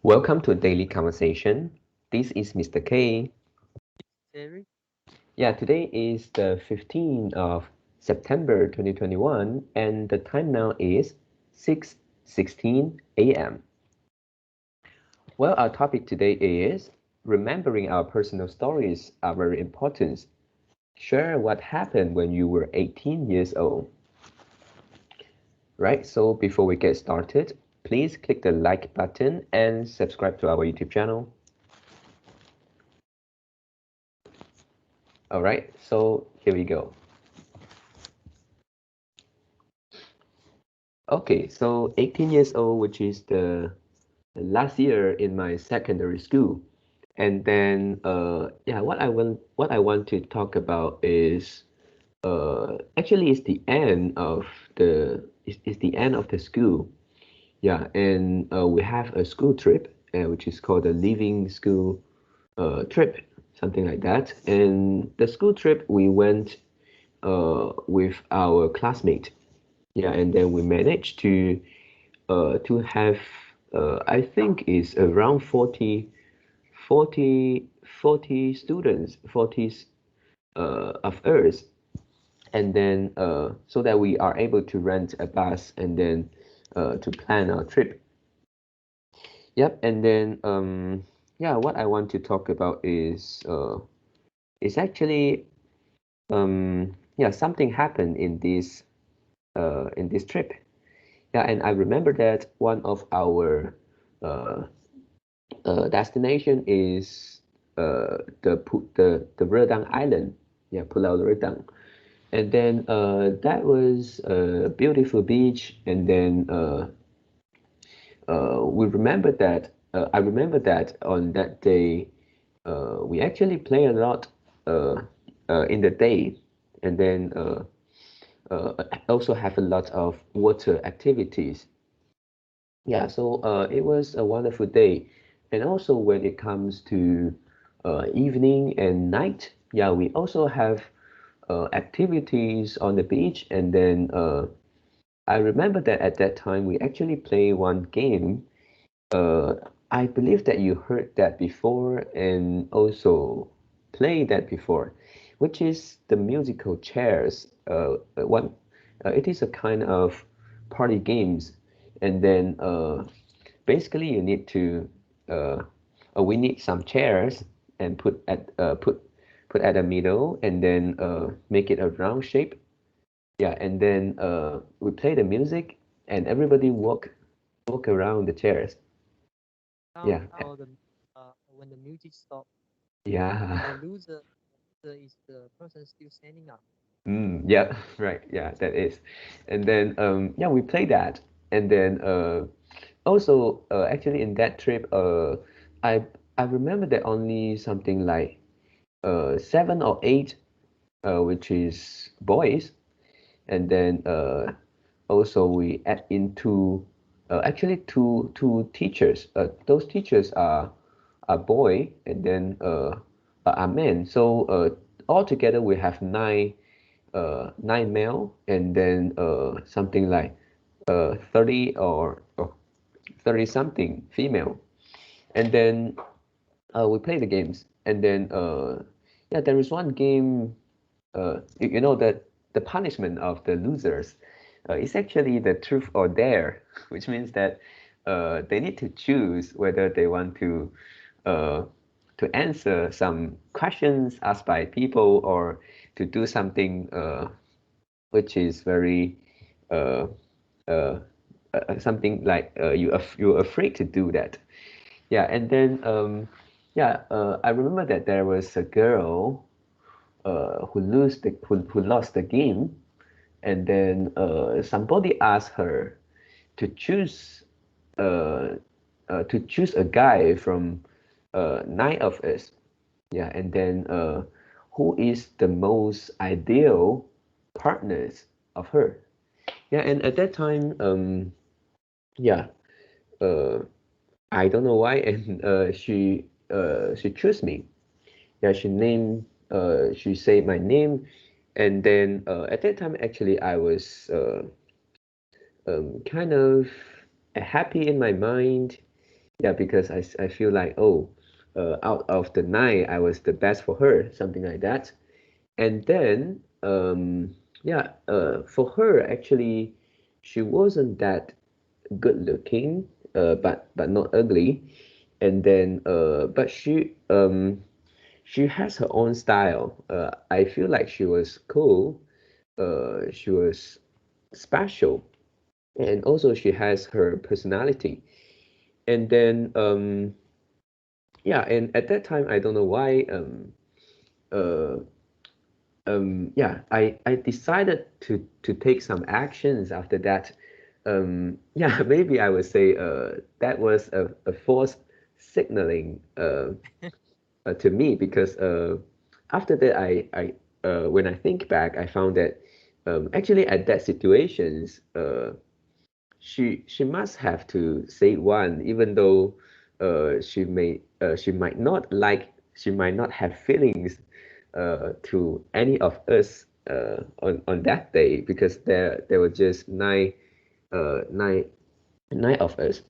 Welcome to Daily Conversation. This is Mr. K. Terry. Yeah, today is the 15th of September 2021 and the time now is 6:16 a.m. Well, our topic today is remembering our personal stories are very important. Share what happened when you were 18 years old. Right, so before we get started, please click the like button and subscribe to our YouTube channel. All right, so here we go. Okay, so 18 years old, which is the last year in my secondary school. And then yeah, what I want to talk about is actually it's the end of it's the end of the school. Yeah, and we have a school trip, which is called the Living School trip, something like that. And the school trip we went with our classmate. Yeah, and then we managed to have I think is around 40 students, 40 of us, and then so that we are able to rent a bus and then to plan our trip. Yep, and then yeah, what I want to talk about is actually yeah, something happened in this trip. Yeah, and I remember that one of our uh, destination is the Redang Island, yeah, Pulau Redang, and then that was a beautiful beach, and then we remember that I remember that on that day we actually play a lot uh, in the day, and then also have a lot of water activities. Yeah, so it was a wonderful day. And also when it comes to evening and night, yeah, we also have activities on the beach. And then I remember that at that time we actually play one game. Uh, I believe that you heard that before and also played that before, which is the musical chairs. One, it is a kind of party games, and then basically you need to uh, we need some chairs and put at the middle and then make it a round shape. Yeah, and then we play the music and everybody walk around the chairs. Yeah, How the when the music stops yeah. and the loser is the person still standing up. Yeah, right. Yeah, that is. And then yeah, we play that. And then also actually in that trip I I remember that only something like seven or eight which is boys. And then also we add in actually two teachers. Those teachers are boy and then are men. So altogether we have nine male and then something like 30 or 30 something female. And then we play the games. And then yeah, there is one game, you know that the punishment of the losers is actually the truth or dare, which means that they need to choose whether they want uh, to answer some questions asked by people or to do something which is very uh, uh, something like you're afraid to do that. Yeah, and then yeah, I remember that there was a girl who lost the game, and then somebody asked her to uh, choose a guy from nine of us. Yeah, and then who is the most ideal partners of her? Yeah, and at that time, yeah, uh, I don't know why, and she chose me. Yeah, she said my name, and then at that time actually I was kind of happy in my mind. Yeah, because I feel like, oh, out of the nine, I was the best for her, something like that. And then, yeah, for her, actually, she wasn't that good looking, but not ugly. And then, but she has her own style. I feel like she was cool. She was special, and also she has her personality. And then, yeah, and at that time, I don't know why, uh, yeah, I decided to take some actions after that. Yeah, maybe I would say that was a forced signaling to me because after that I when I think back, I found that actually at that situations she must have to say one, even though she might not like, she might not have feelings to any of us on that day, because there were just nine nine of us.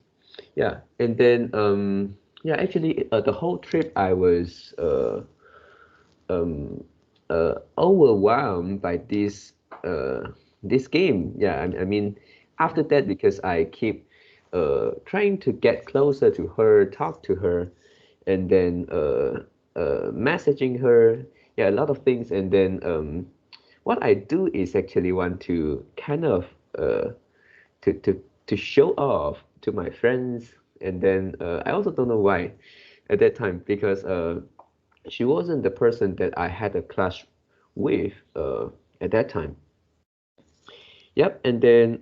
Yeah, and then yeah, actually the whole trip I was um overwhelmed by this game. Yeah, I mean, after that, because I keep trying to get closer to her, talk to her, and then messaging her, yeah, a lot of things. And then what I do is actually want to kind of uh to to to show off to my friends. And then I also don't know why at that time, because she wasn't the person that I had a clash with at that time. Yep, and then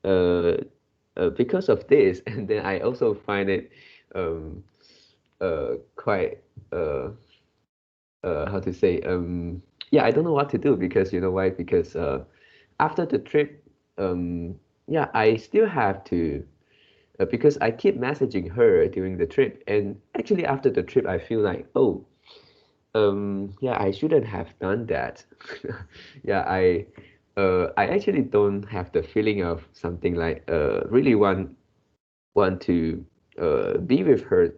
uh, because of this, and then I also find it um, quite how to say, yeah, I don't know what to do, because you know why? Because after the trip, yeah, I still have to, because I keep messaging her during the trip, and actually after the trip, I feel like, oh, yeah, I shouldn't have done that. Yeah, I actually don't have the feeling of something like really want to be with her.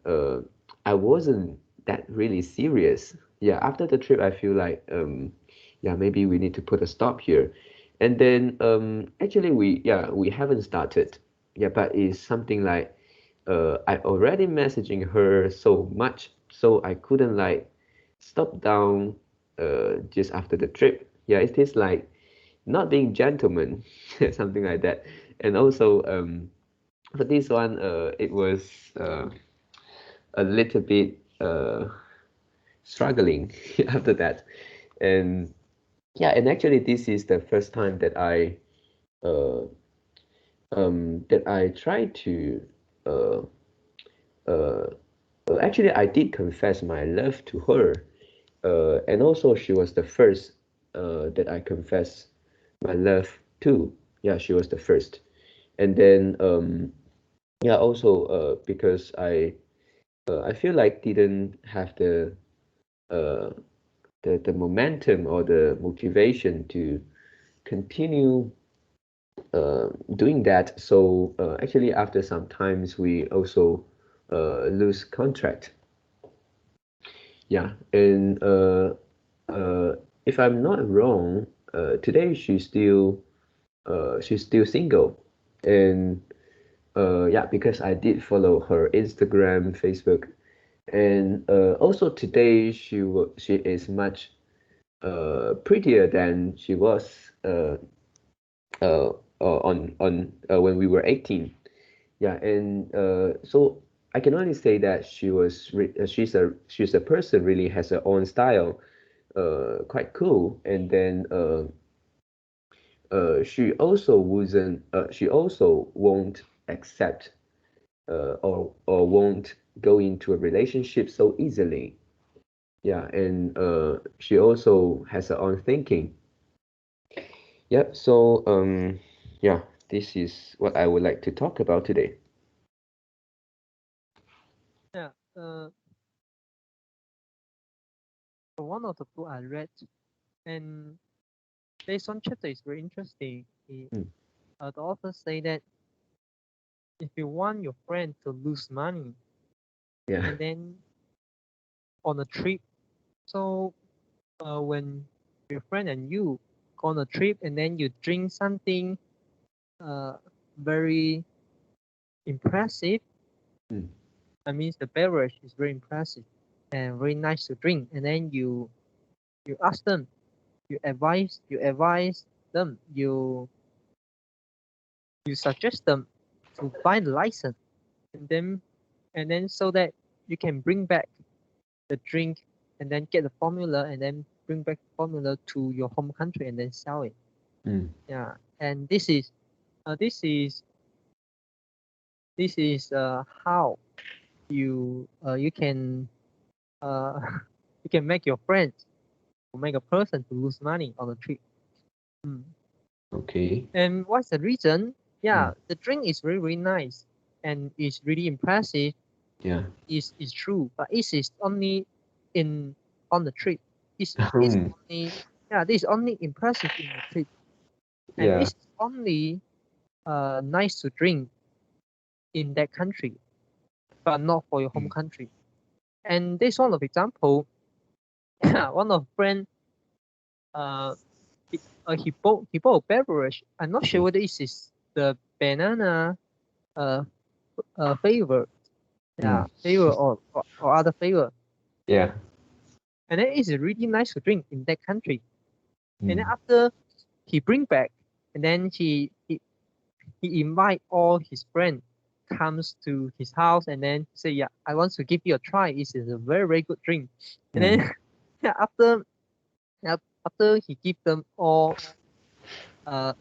Uh, I wasn't that really serious. Yeah, after the trip, I feel like yeah, maybe we need to put a stop here. And then actually we haven't started. Yeah, but it's something like I already messaging her so much, so I couldn't like stop down just after the trip. Yeah, it is like not being gentleman, something like that. And also for this one, it was a little bit struggling after that. And yeah, and actually this is the first time uh, that I tried to uh, uh, actually I did confess my love to her, and also she was the first that I confessed my love to. Yeah, she was the first. And then yeah, also because I feel like didn't have uh, the momentum or the motivation to continue doing that. So actually, after some times, we also lose contract. Yeah, and uh, if I'm not wrong, today she's still single, and yeah, because I did follow her Instagram, Facebook, and also today she is much prettier than she was uh, on when we were 18. Yeah, and so I can only say that she's a person really has her own style, quite cool. And then she also won't accept or won't go into a relationship so easily. Yeah, and she also has her own thinking. Yep. So yeah, this is what I would like to talk about today. Yeah. One of the book I read, and there's one chapter is very interesting. Mm, The author say that if you want your friend to lose money Yeah. and then on a trip, so when your friend and you go on a trip and then you drink something uh, very impressive, Mm. I mean the beverage is very impressive and very nice to drink, and then you ask them, you advise them, you suggest them to buy the license, and then so that you can bring back the drink and then get the formula and then bring back the formula to your home country and then sell it. Mm. Yeah, and this is how you can uh, you can make your friends or make a person to lose money on a trip. Mm. Okay. And what's the reason? Yeah, Mm. the drink is very very nice and it's really impressive. Yeah. Is true, but it is only in on the trip. It's only this is only impressive in the trip, and Yeah. it's only nice to drink in that country, but not for your home Mm. country. And this one of example, one of friend uh he bought a beverage. I'm not sure Mm. whether this is the banana uh flavor, Mm. flavor or other flavor, Yeah. and then it's really nice to drink in that country. And then Mm. after he bring back, and then he invite all his friends comes to his house and then say, yeah, I want to give you a try. It is a very very good drink. And Mm. then yeah, after he give them all uh,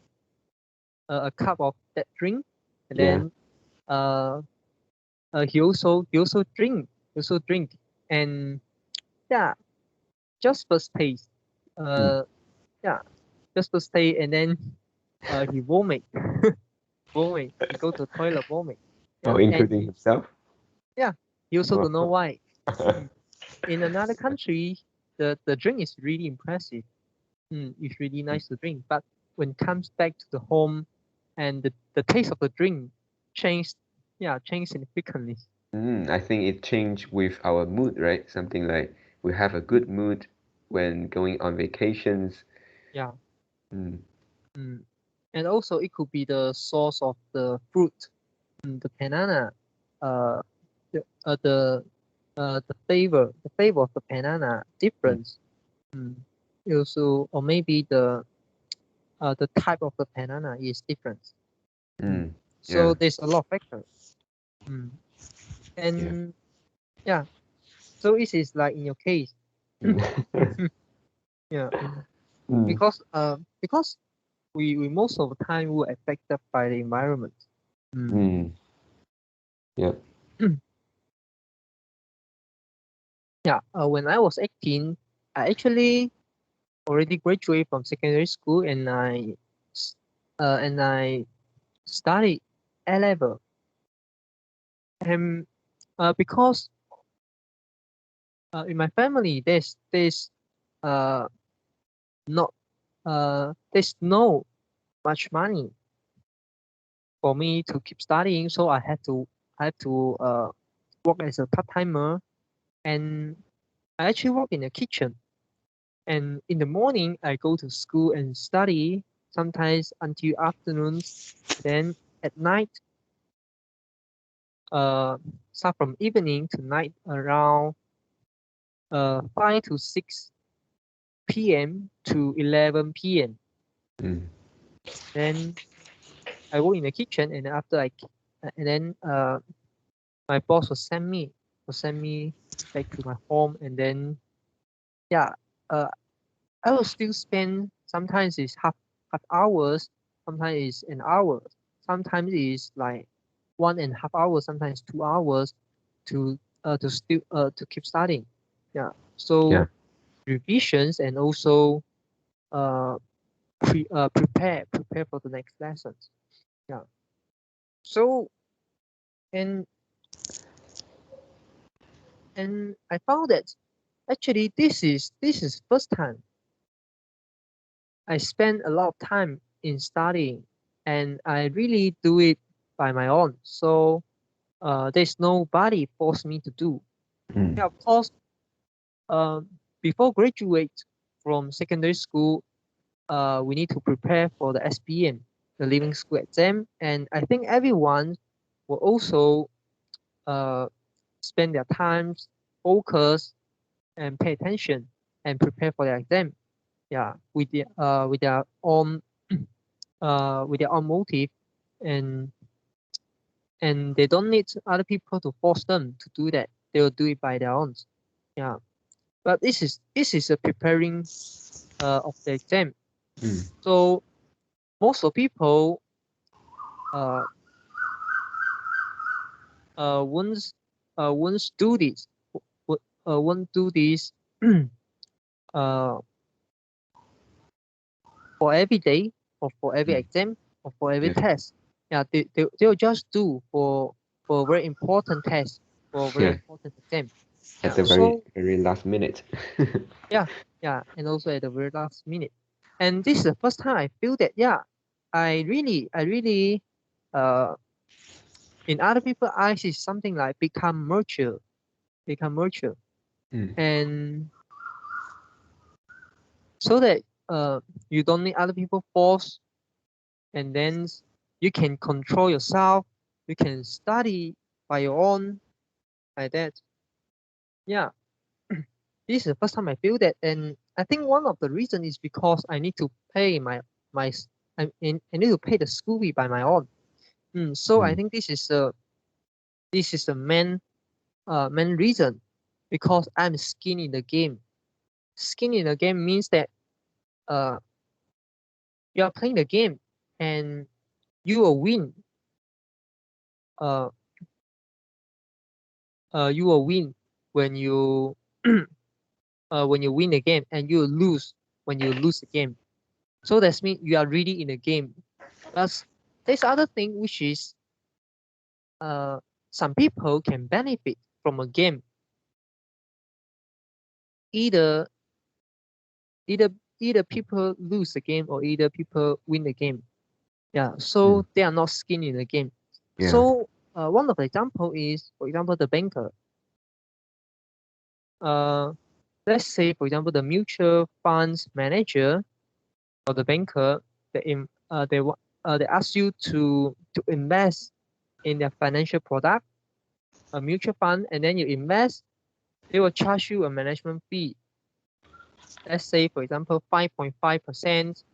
a cup of that drink, and Yeah. then uh, he also drink, and yeah, just first taste, Mm. uh yeah, just first taste, and then he vomit. He go to toilet vomit. Oh, Yeah, and including himself? yeah, he also don't know Oh. why. Mm. In another country, the drink is really impressive. It's really nice to drink. But when it comes back to the home, and the taste of the drink changed, changed significantly. I think it changed with our mood, right? Something like we have a good mood when going on vacations. Yeah. Mm. Mm. And also it could be the source of the fruit, the banana, uh, the flavor of the banana Mm. difference. Mm. Also, or maybe the type of the banana is different. Mm. Mm. So Yeah. there's a lot of factors. Mm. Yeah. And yeah, so it is like in your case. Mm. Yeah, Mm. because we most of the time were affected by the environment. Mm. Mm. Yeah. Yeah, when I was 18, I actually already graduated from secondary school, and s- I studied A level. And because in my family uh not there's no much money for me to keep studying, so I had to work as a part timer, and I actually work in the kitchen. And in the morning, I go to school and study, sometimes until afternoons. Then at night, uh, start from evening to night around 5 to 6 p.m. to 11 p.m. Mm. Then I work in the kitchen, and and then my boss will send me back to my home, and then yeah, uh, I will still spend, sometimes it's half hours, sometimes it's an hour, sometimes it's like 1.5 hours, sometimes 2 hours to keep studying. Yeah. Yeah. So revisions, and also uh prepare for the next lessons. Yeah. So and and I found that actually this is first time I spend a lot of time in studying, and I really do it by my own. So there's nobody force me to do. Yeah, of course, before graduate from secondary school, we need to prepare for the SPM, the Leaving School Exam, and I think everyone will also spend their time, focus, and pay attention and prepare for the exam. Yeah, with their own motive, and they don't need other people to force them to do that. They will do it by their own. Yeah, but this is a preparing of the exam. So most of people uh won't do this won't do this uh for every day or for every exam or for every test. Yeah, they'll just do for very important test, for very important exam. At Yeah, the very so very last minute. yeah, and also at the very last minute. And this is the first time I feel that, yeah, I really uh in other people's eyes is something like become mature, and so that you don't need other people force, and then you can control yourself, you can study by your own, like that. Yeah, this is the first time I feel that, and I think one of the reason is because I need to pay my I need to pay the school fee by my own. So I think this is the main reason, because I'm skin in the game. Skin in the game means that uh you are playing the game and you will win. Uh, you will win when you when you win the game, and you will lose when you lose the game. So that means you are really in the game. But there's other thing, which is uh some people can benefit from a game. Either either either people lose the game or either people win the game. Yeah, so they are not skin in the game. So one of the example is, for example, the banker. Uh, let's say, for example, the mutual funds manager or the banker, they ask you to invest in their financial product, a mutual fund, and then you invest. They will charge you a management fee. Let's say, for example, 5.5%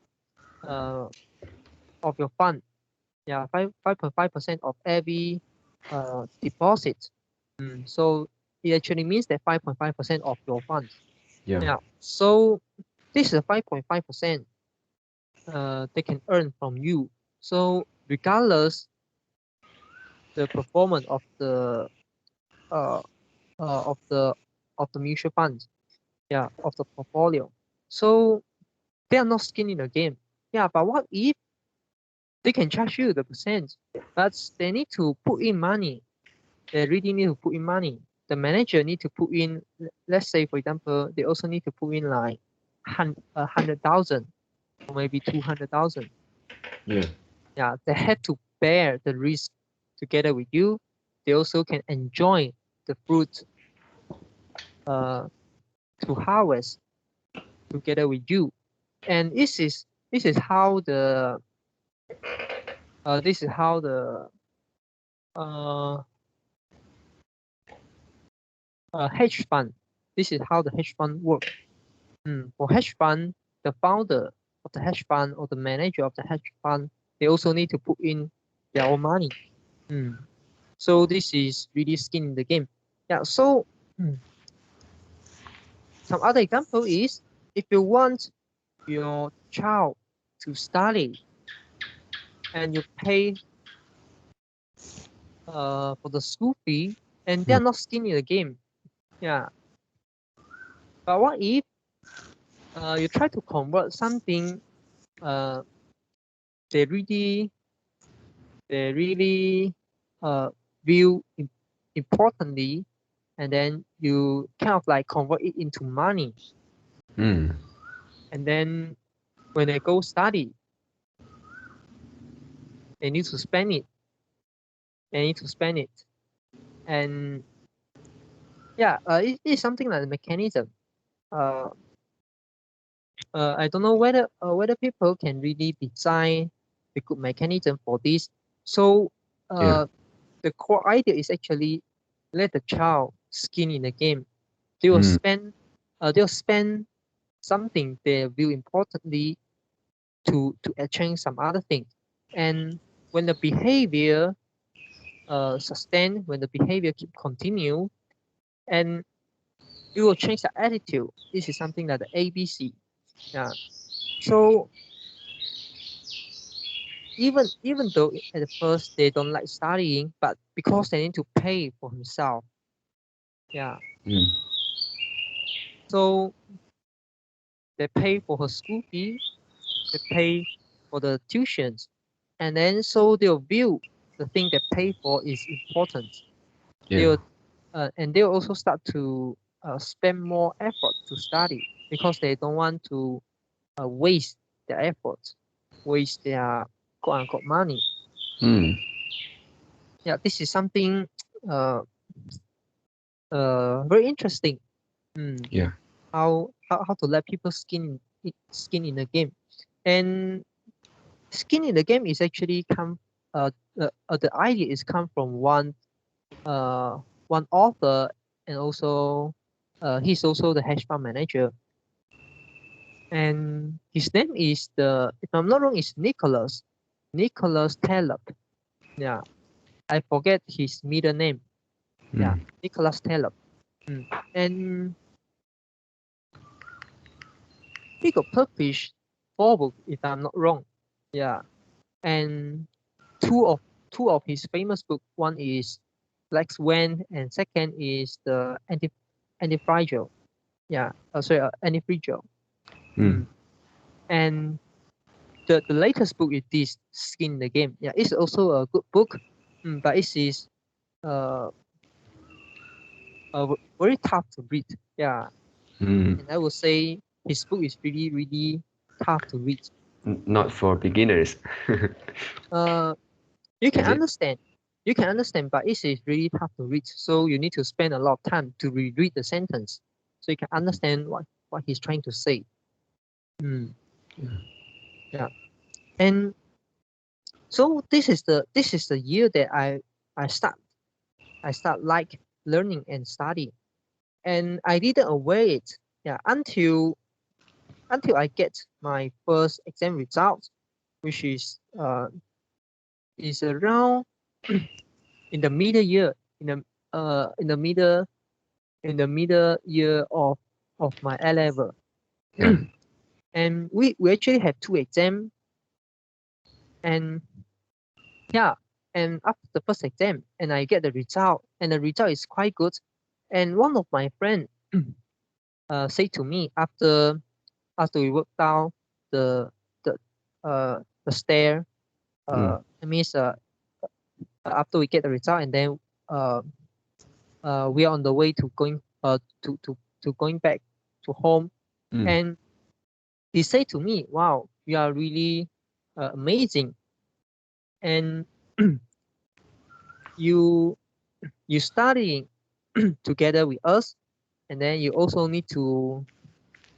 of your fund. Yeah, 5.5% of every deposit. So it actually means that 5.5% of your funds. Yeah. So this is 5.5% they can earn from you. So regardless the performance uh, of the mutual funds, yeah, of the portfolio. So they are not skin in the game. Yeah, but what if they can charge you the percent, but they need to put in money. They really need to put in money. The manager need to put in, let's say, for example, they also need to put in like 100,000 or maybe 200,000. Yeah, they have to bear the risk together with you. They also can enjoy the fruit to harvest together with you. And this is how the this is how the uh, hedge fund. This is how the hedge fund works. For hedge fund, the founder of the hedge fund or the manager of the hedge fund, they also need to put in their own money. So this is really skin in the game. Yeah. So some other example is, if you want your child to study and you pay for the school fee, and they're not skin in the game. Yeah. But what if you try to convert something they really uh, view importantly, and then you kind of like convert it into money, and then when they go study, they need to spend it. I need to spend it. And yeah, it is something like a mechanism. I don't know whether people can really design a good mechanism for this. So Yeah. the core idea is actually let the child skin in the game. They will Mm. spend something they view importantly to exchange some other things. And when the behavior sustain, when the behavior keep continue, and it will change the attitude. This is something like the ABC. Yeah. So even though at the first they don't like studying, but because they need to pay for himself, yeah. Mm. So they pay for her school fee, they pay for the tuitions, and then so they'll view the thing they pay for is important. Yeah. They'll and they'll also start to spend more effort to study because they don't want to waste their effort, waste their quote unquote money. Mm. Yeah, this is something uh, very interesting. Mm, Yeah. how to let people skin in the game, and skin in the game is actually come the idea is come from one author, and also he's also the hedge fund manager, and his name is the if I'm not wrong is Nicholas Taleb. Yeah, I forget his middle name. Yeah, Mm. Nicholas Taleb. And he got published 4 books if I'm not wrong. Yeah, and two of two of his famous books. One is Black Swan, and second is the Anti-Fragile. Yeah, sorry, Anti-Fragile. Mm. Mm. And the latest book is this Skin in the Game. Yeah, it's also a good book, but it is uh, very tough to read. Yeah, Mm. and I would say his book is really really tough to read. Not for beginners. Uh, you can Is it? understand. You can understand, but it is really tough to read. So you need to spend a lot of time to reread the sentence, so you can understand what he's trying to say. Mm, yeah, and so this is the year that I start I start like learning and study, and I didn't aware it. Yeah, until I get my first exam result, which is around in the middle year in the in the middle year of my A level. Yeah. And we actually have 2 exams, and yeah, and after the first exam and I get the result, and the result is quite good. And one of my friend say to me after we walk down the the the stair, Mm. it means after we get the result, and then uh we are on the way to going to going back to home. Mm. And he said to me, wow, you are really amazing, and you you studying together with us, and then you also need to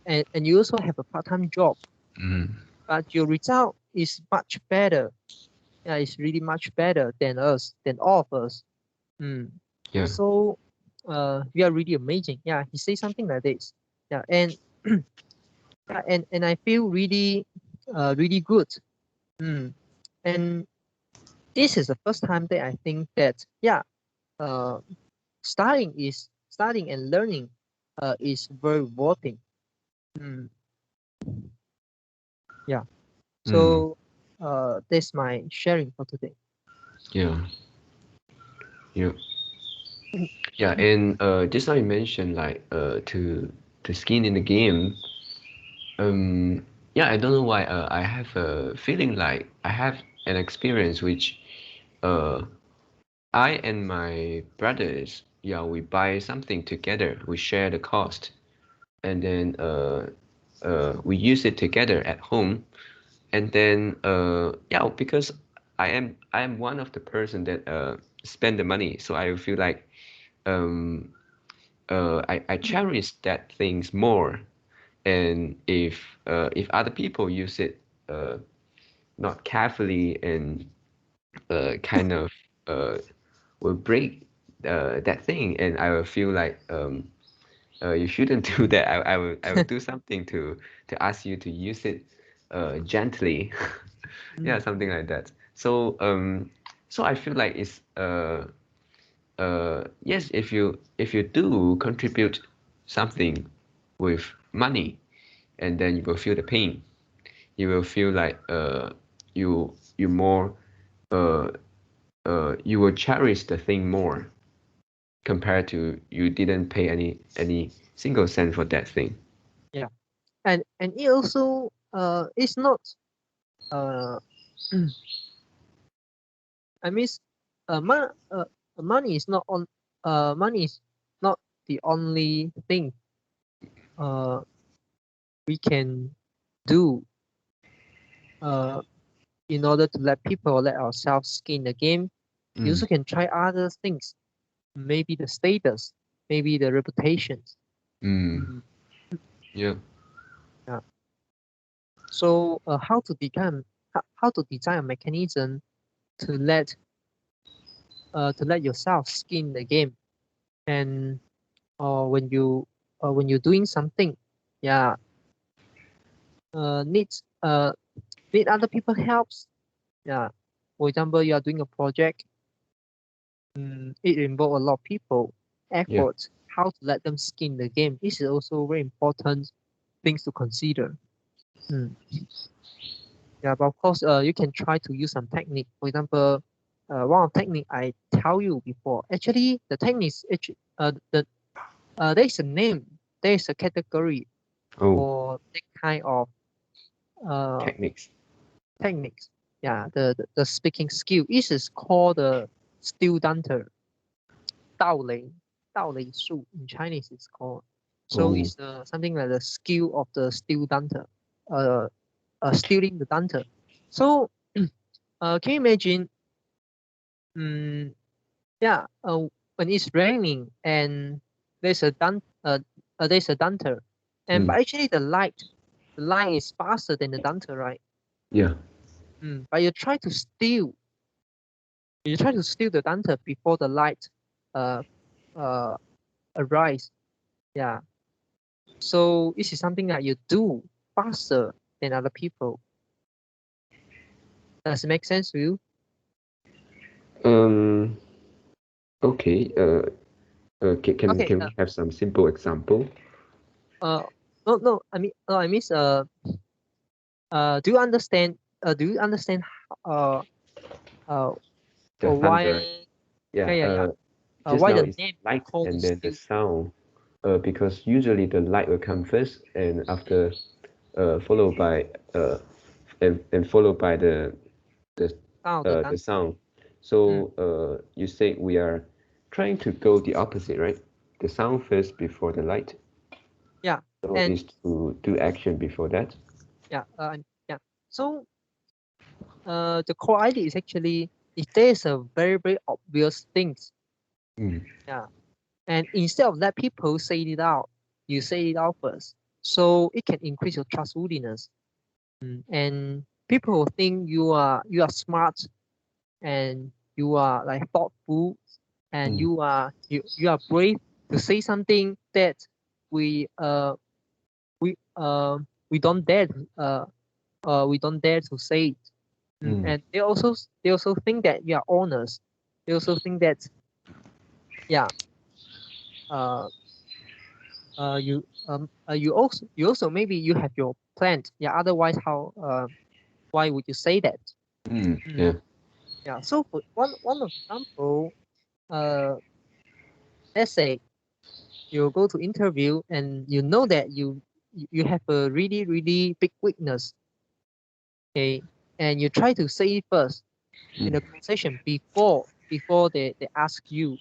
and you also have a part-time job, Mm. but your result is much better. Yeah, it's really much better than us, than all of us. Mm. Yeah. So you are really amazing. Yeah, he said something like this. Yeah, and yeah, and I feel really really good. Mm. And this is the first time that I think that yeah, uh, studying and learning is very rewarding. Mm. Yeah. Mm. So that's my sharing for today. Yeah. Yeah. Yeah. And just now you mentioned like to skin in the game. Yeah, I don't know why. I have a feeling like I have an experience which uh I and my brothers, yeah, we buy something together. We share the cost, and then we use it together at home. And then yeah, because I am one of the person that spend the money, so I feel like um I cherish that things more. And if other people use it not carefully and kind of uh will break that thing, and I will feel like you shouldn't do that. I will do something to ask you to use it gently. Yeah, Mm. something like that. So so I feel like it's yes, if you do contribute something with money, and then you will feel the pain. You will feel like you more uh you will cherish the thing more compared to you didn't pay any single cent for that thing. Yeah, and it also it's not uh I mean money is not on money is not the only thing uh we can do uh in order to let people let ourselves skin the game. You Mm. also can try other things, maybe the status, maybe the reputations. Mm. Mm, Yeah. yeah. So how to design a mechanism to let yourself skin the game, and when you're doing something, yeah, needs need other people helps. Yeah, for example, you are doing a project. It involves a lot of people, Yeah. effort. How to let them skin the game. This is also very important things to consider. Mm. Yeah, but of course, you can try to use some technique. For example, one of technique I tell you before. Actually, the techniques, there is a name, there is a category Oh, for that kind of uh, techniques. techniques. Yeah, the speaking skill. This is called the still dancer, 道雷术 in Chinese it's called. So Oh. it's something like the skill of the still dancer, uh, stealing the dancer. So can you imagine? Um, yeah, when it's raining and there's a dancer, and Mm. but actually the light is faster than the dancer, right? Yeah. But you try to steal the dancer before the light uh uh arrives. Yeah. So this is something that you do faster than other people. Does it make sense to you? Um. Okay. Okay. Can we have some simple example? Uh, no, no. I mean, do you understand? Do you understand? Uh, uh, The thunder, right? why? Yeah, Yeah. yeah, yeah. Just Why now the it's name light called and then the still sound. Because usually the light will come first, and after followed by and followed by the sound the the dancer? sound. Mm, So you say we are trying to go the opposite, right? The sound first before the light. yeah, So and is to do action before that. yeah, yeah. So the core idea is actually if there is a very very obvious things, Mm. yeah, and instead of let people say it out, you say it out first. So it can increase your trustworthiness. And people will think you are smart and you are like thoughtful and Mm. you are brave to say something that we uh we uh we don't dare we don't dare to say it. Mm. And they also think that you are honest. They also think that yeah uh you also maybe you have your plan. Yeah, otherwise how why would you say that? Mm. Mm, Yeah. yeah. So for one example, uh, let's say you go to interview and you know that you have a really really big weakness, okay, and you try to say it first in Mm. the conversation before they ask you,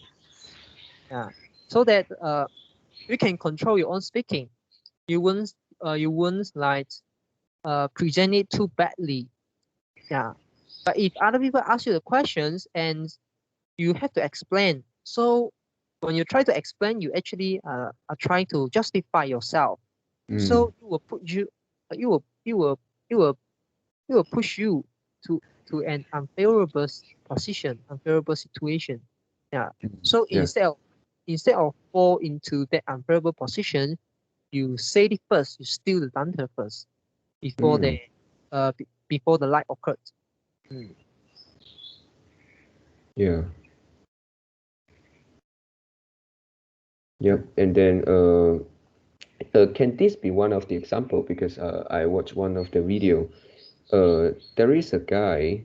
yeah, so that you can control your own speaking. You won't like present it too badly, yeah. But if other people ask you the questions and you have to explain, so when you try to explain, you actually are trying to justify yourself. So it will put you, it will, it will, it will, it will push you to an unfavorable position, unfavorable situation. Yeah. So Yeah. instead of fall into that unfavorable position, you say it first. You steal the lantern first before Mm. the before the light occurred. Mm. Yeah. Yep. And then can this be one of the example? Because I watched one of the video. There is a guy.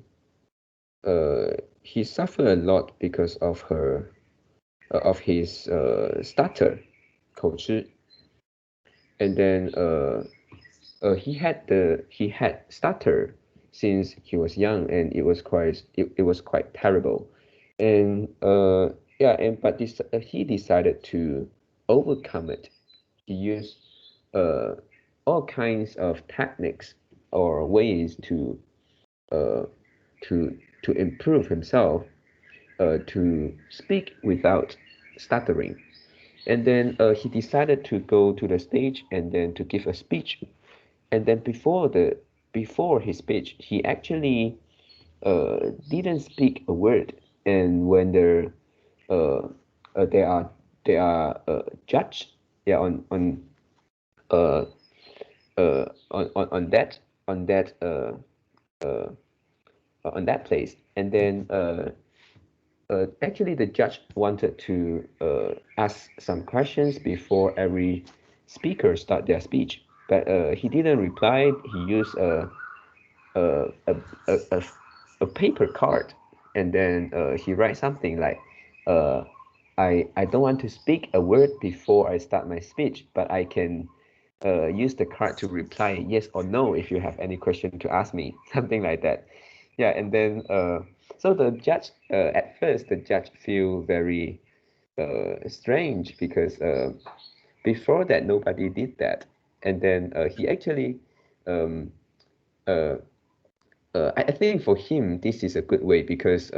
He suffered a lot because of his stutter, 口吃, and then he had stutter since he was young, and it was quite terrible, and yeah, and but he decided to overcome it. He used uh, all kinds of techniques or ways uh, to improve himself, to speak without stuttering. And then he decided to go to the stage and then to give a speech. And then before his speech, he actually didn't speak a word. And when uh, there are judged, yeah, uh, on that uh, on that place, and then actually the judge wanted to ask some questions before every speaker start their speech, but he didn't reply. He used a, a, a, a, a paper card, and then he writes something like, uh, I don't want to speak a word before I start my speech, but I can use the card to reply yes or no if you have any question to ask me, something like that. Yeah, and then so the judge, at first, the judge feel very strange because before that nobody did that, and then he actually um, uh, I think for him this is a good way because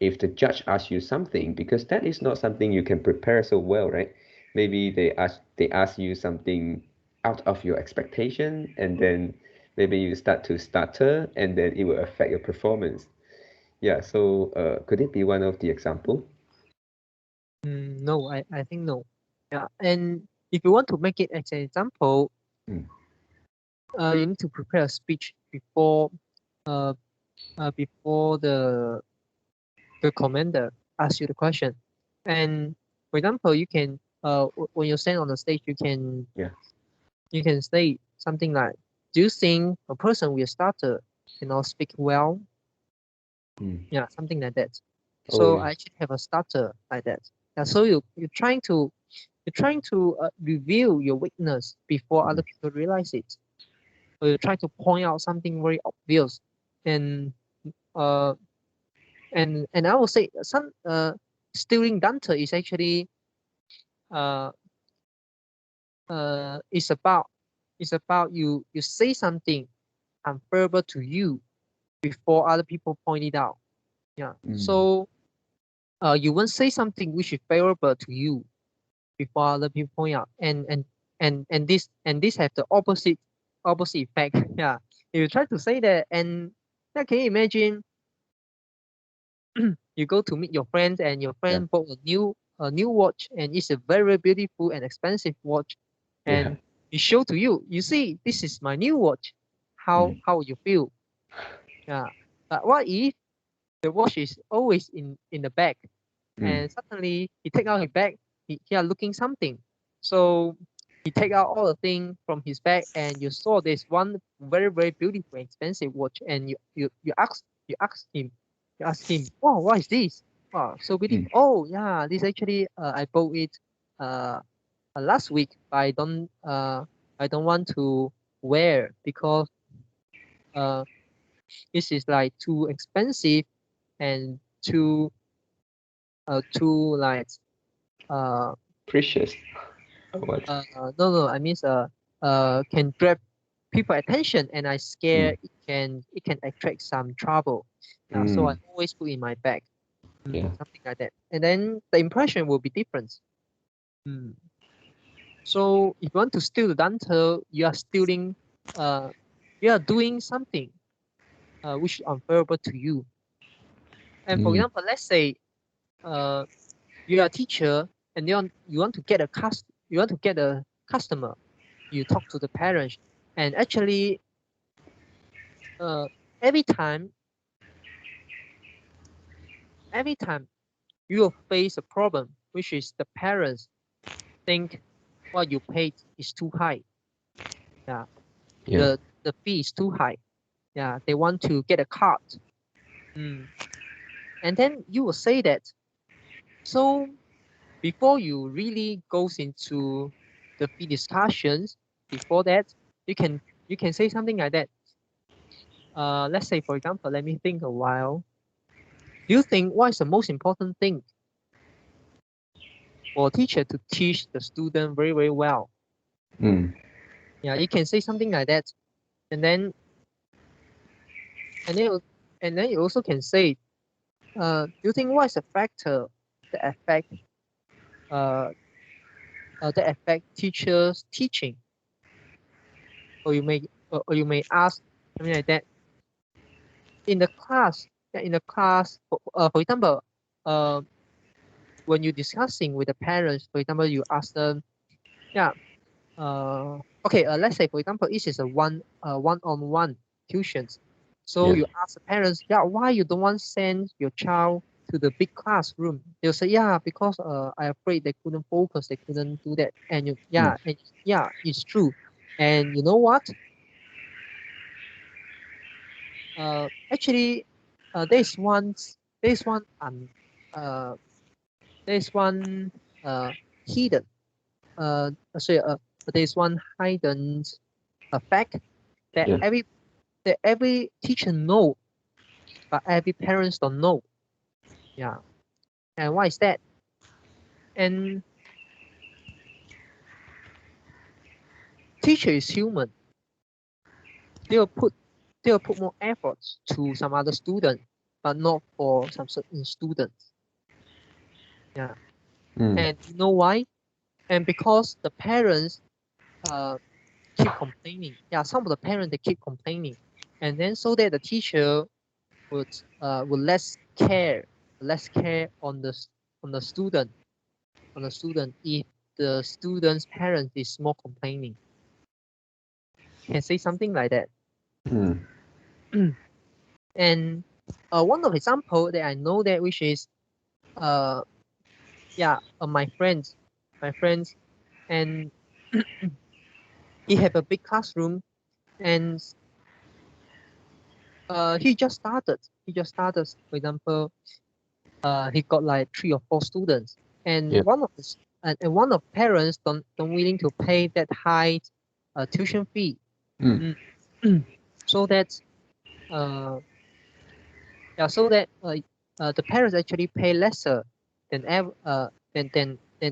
if the judge asks you something, because that is not something you can prepare so well, right? Maybe they ask you something out of your expectation, and then maybe you start to stutter, and then it will affect your performance. Yeah, so could it be one of the example? No, I think no. Yeah, and if you want to make it as an example, Mm. you need to prepare a speech uh, before the commander asks you the question. And for example, you can when you stand on the stage, Yeah. you can say something like, "Do you think a person with a stutter cannot speak well?" Mm. Yeah, something like that. Oh So yeah. I actually have a stutter like that. Yeah, so you're trying to reveal your weakness before other Mm. people realize it. So you try to point out something very obvious, and uh and I will say some stealing data is actually uh it's about you say something unfavorable to you before other people point it out. Yeah. Mm. So you won't say something which is favorable to you before other people point out, and this have the opposite effect. Yeah. If you try to say that, and yeah, can you imagine you go to meet your friends and your Yeah. friend bought a new watch, and it's a very beautiful and expensive watch, Yeah. and he show to you, you see, this is my new watch. Mm. How you feel? Yeah. But what if the watch is always in the bag, Mm. and suddenly he take out his bag, he are looking something, so he take out all the thing from his bag, and you saw this one very beautiful expensive watch, and you ask him, oh, what is this? Wow, so beautiful. Mm. Oh yeah, this actually I bought it uh last week, but I don't want to wear because uh this is like too expensive and too like uh Precious. What? no, I mean can grab people attention, and I scare it can attract some trouble. So I always put in my bag, something like that, and then the impression will be different. So if you want to steal the dancer, you are stealing, you are doing something which is unfavorable to you. And for example, let's say you are a teacher and you want to get a customer. You talk to the parents, and actually, every time you will face a problem, which is the parents think what you paid is too high. The fee is too high. They want to get a card. And then you will say that. So before you really goes into the fee discussions, before that, you can say something like that. Let's say, for example, let me think a while. Do you think what is the most important thing for a teacher to teach the student very, very well? You can say something like that. And then you also can say, do you think what is the factor that affect teachers teaching? Or you may ask something like that. In the class, for example, when you're discussing with the parents, for example, you ask them, let's say, for example, this is a one-on-one tuitions. So you ask the parents, why you don't want to send your child to the big classroom? They'll say, because I'm afraid they couldn't focus, they couldn't do that. And it's true. And you know what? Actually, there's one hidden there's one hidden fact that every teacher know, but every parents don't know. And why is that? And teacher is human. They'll put more efforts to some other student, but not for some certain students. And you know why? And because the parents keep complaining. Some of the parents, they keep complaining, and then so that the teacher would less care on the student if the student's parent is more complaining. Can say something like that. And one of example that I know that, which is my friends, and he have a big classroom, and he just started. For example, he got like 3 or 4 students, and one of parents don't willing to pay that high tuition fee. So that the parents actually pay lesser than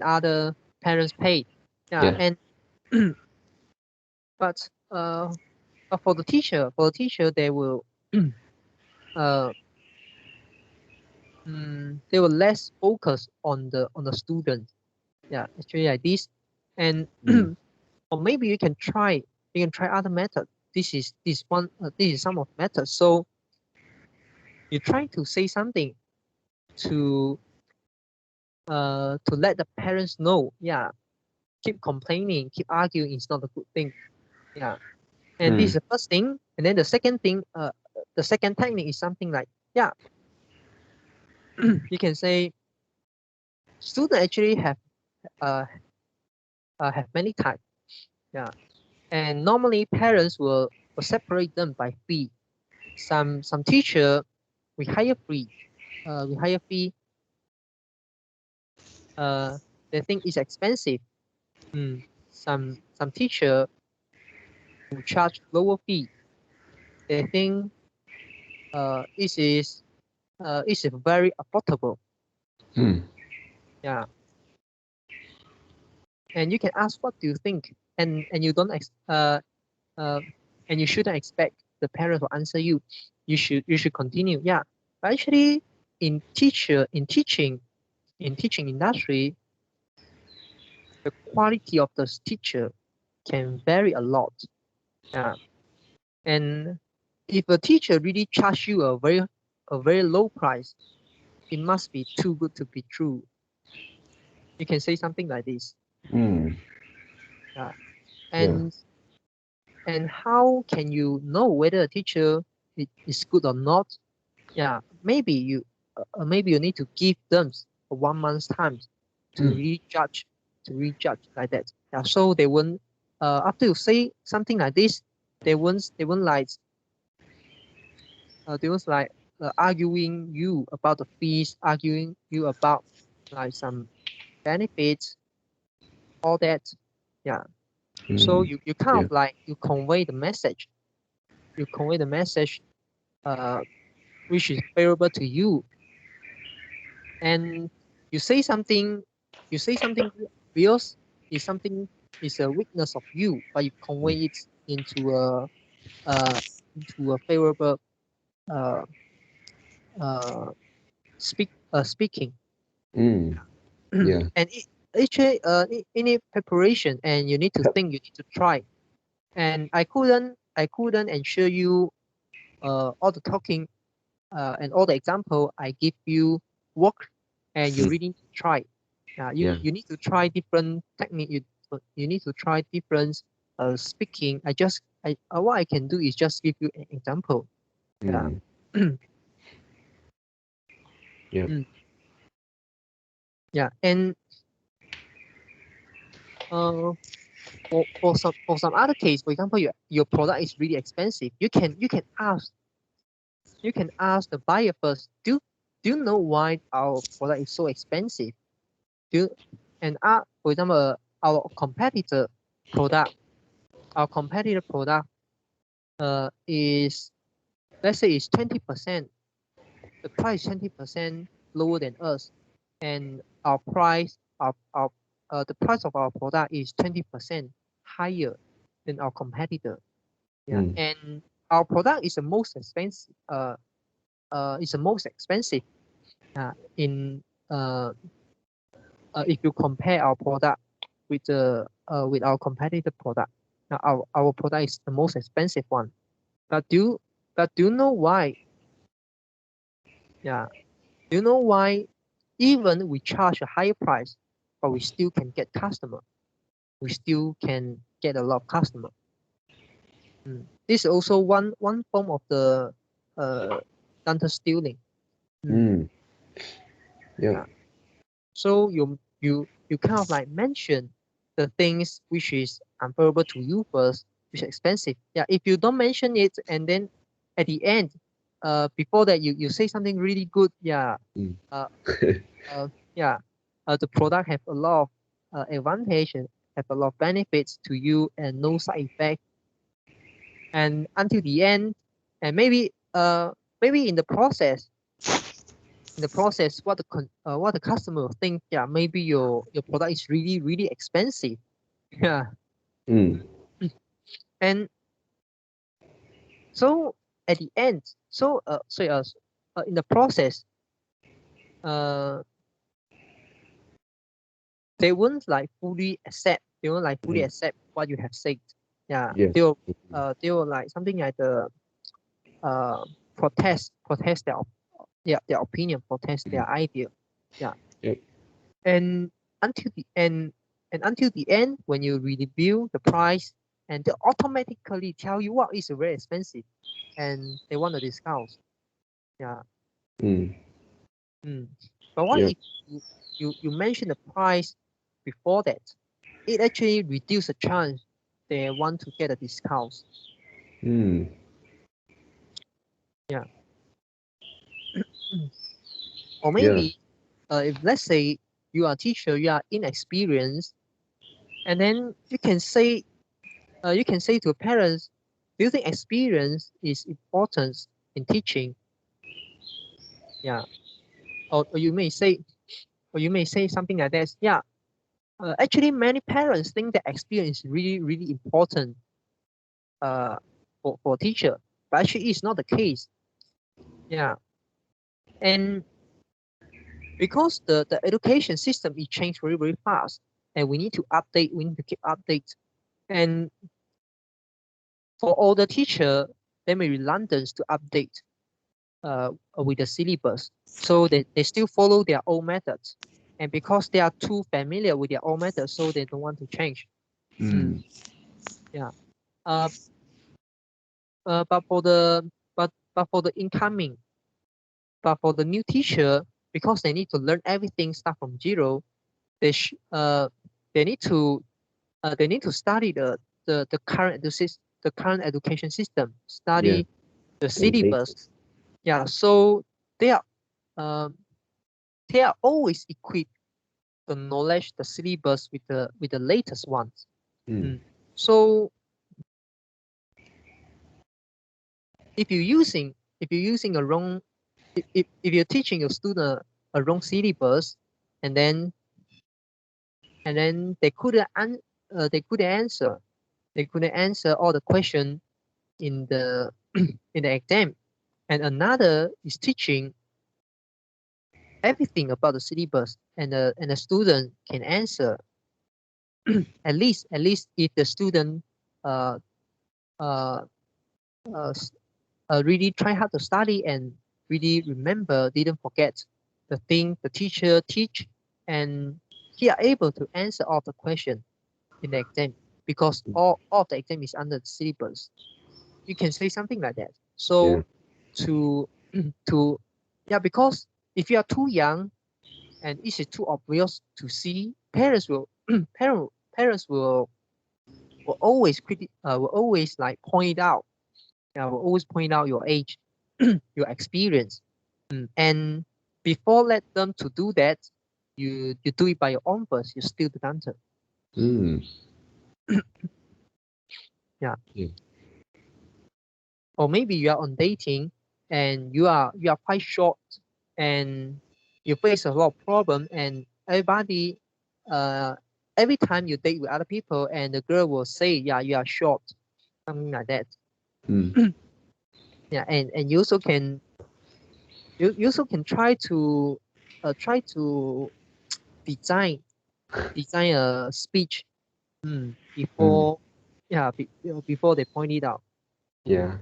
other parents paid. And but for the teacher, they will they will less focus on the student. Actually like this. And or maybe you can try other methods. This is some of methods. So you try to say something to let the parents know. Keep complaining, keep arguing is not a good thing. And this is the first thing. And then the second thing, the second technique is something like, you can say students actually have many types. And normally parents will separate them by fee. Some teacher we hire fee. They think it's expensive. Some teacher who charge lower fee. They think it is very affordable. And you can ask, what do you think? And you don't and you shouldn't expect the parent to answer you. You should continue. Yeah, but actually, in teaching industry, the quality of the teacher can vary a lot. Yeah, and if a teacher really charge you a very low price, it must be too good to be true. You can say something like this. Mm. Yeah, and how can you know whether a teacher is good or not? Yeah, maybe you need to give them a 1 month's time to rejudge like that. Yeah, so they won't after you say something like this, they won't like arguing you about the fees, arguing you about like some benefits, all that. Yeah. So you kind of like you convey the message. You convey the message which is favorable to you, and you say something because is a weakness of you, but you convey it into a favorable uh, uh, speaking. Mm. Yeah. And actually in it preparation, and you need to think, you need to try. And I couldn't ensure you all the talking and all the example I give you work, and you really need to try. Yeah. You need to try different technique. You need to try different speaking. What I can do is just give you an example. Yeah. Yeah. Mm. Yeah. And for some other case, for example, your product is really expensive. You can ask the buyer first. Do you know why our product is so expensive? And for example, our competitor product is, let's say, is 20%. The price 20% lower than us, and our price of the price of our product is 20% higher than our competitor. Yeah, and our product is the most expensive. Is the most expensive. In if you compare our product with our competitor product, now our product is the most expensive one. But do you know why? Yeah, do you know why? Even we charge a higher price, but we still can get customer. We still can get a lot of customer. This is also one form of the data stealing. Yeah. So you kind of like mention the things which is unfavorable to you first, which is expensive. Yeah, if you don't mention it, and then at the end, before that you say something really good. Yeah, yeah, the product have a lot of advantage and have a lot of benefits to you and no side effect. And until the end, and maybe in the process, what the customer will think, yeah, maybe your product is really really expensive. Yeah. And so at the end, in the process, they won't like fully accept. They won't like fully accept what you have said. Yeah. Yeah. They will like something like the protest their opinion, protest their idea. Yeah. Yep. And until the end, when you review the price, and they automatically tell you what is very expensive, and they want a discount. Yeah. But what if you mention the price before that? It actually reduces the chance they want to get a discount. Yeah. Or maybe if, let's say, you are a teacher, you are inexperienced, and then you can say to parents, do you think experience is important in teaching? Yeah. Or you may say something like this. Yeah. Actually, many parents think that experience is really really important. for teacher, but actually it's not the case. Yeah, and because the education system is changed very, very fast, and we need to update, we need to keep updates. And for all the teacher, they may be reluctant to update with the syllabus. So they still follow their old methods. And because they are too familiar with their old methods, so they don't want to change. Yeah. But for the incoming, but for the new teacher, because they need to learn everything start from zero, they need to study the current education system, study the syllabus. Yeah, so they are always equipped the knowledge, the syllabus with the latest ones. So if you're using a wrong, if you're teaching your student a wrong syllabus, and then they couldn't answer all the question in the in the exam, and another is teaching everything about the syllabus, and the student can answer. at least if the student uh, uh, uh, really try hard to study and really remember, didn't forget the thing the teacher teach, and he are able to answer all the question in the exam, because all of the exam is under the syllabus. You can say something like that. So to because if you are too young and it is too obvious to see, parents will parents will always like point out, will always point out your age, your experience, and before let them to do that, you do it by your own first. You steal the answer. Yeah. Or maybe you are on dating and you are quite short, and you face a lot of problem, and everybody every time you date with other people, and the girl will say, yeah, you are short, something like that. Yeah, and you also can try to design a speech before before they point it out. Yeah.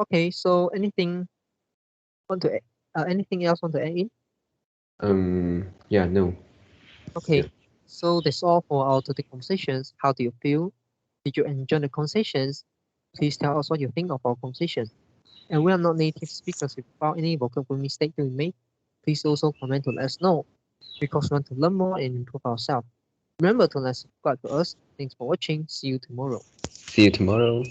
Okay, so anything else want to add in? Yeah, no. Okay, Yeah. so that's all for our today conversations. How do you feel? Did you enjoy the conversations? Please tell us what you think of our conversation. And we are not native speakers. If you found any vocabulary mistake that we made, please also comment to let us know, because we want to learn more and improve ourselves. Remember to like subscribe to us. Thanks for watching. See you tomorrow. See you tomorrow.